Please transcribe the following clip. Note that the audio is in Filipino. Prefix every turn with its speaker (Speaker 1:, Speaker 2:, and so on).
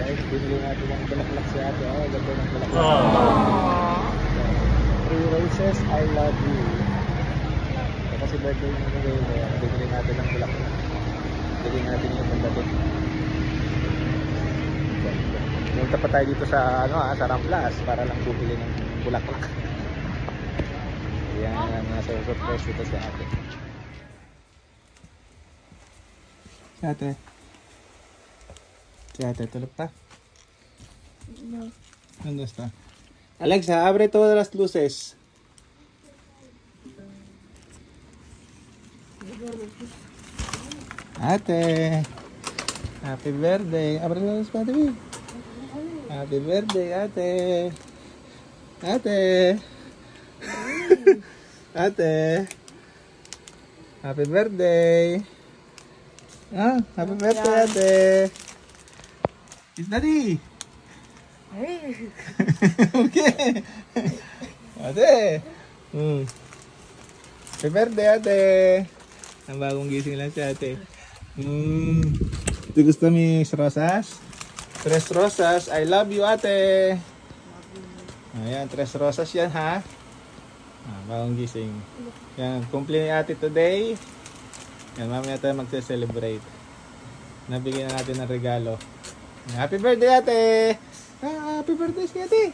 Speaker 1: Guys, binili natin ng bulaklak si ate. Oh, ganda ng bulaklak. Three roses, I love you. Kasi birthday mo ngayon, binili natin ng bulaklak. Binili natin yung pandating. Punta pa tayo dito sa sa Ramblas para lang bumili ng bulaklak. Ayan, nasa surprise dito si ate. Si ate, tulog pa?
Speaker 2: No.
Speaker 1: ¿Dónde está? Alexa, abre todas las luces. Ate, happy birthday. Abre la luz, baby. Happy birthday, ate. Ate. Ate. Happy birthday. Ah, happy birthday, ate. Kiss daddy. Okay. Ate. Happy birthday, ate. Ang bagong gising lang si ate. ¿Te gusta mis rosas? 3 rosas. I love you, ate. Ayan, 3 rosas yan, ha? Bagong gising. Yan, cumple ni ate today. Yan, mamaya tayo magse-celebrate. Nabigyan na natin ng regalo. Happy birthday, ate! Happy birthday si ate!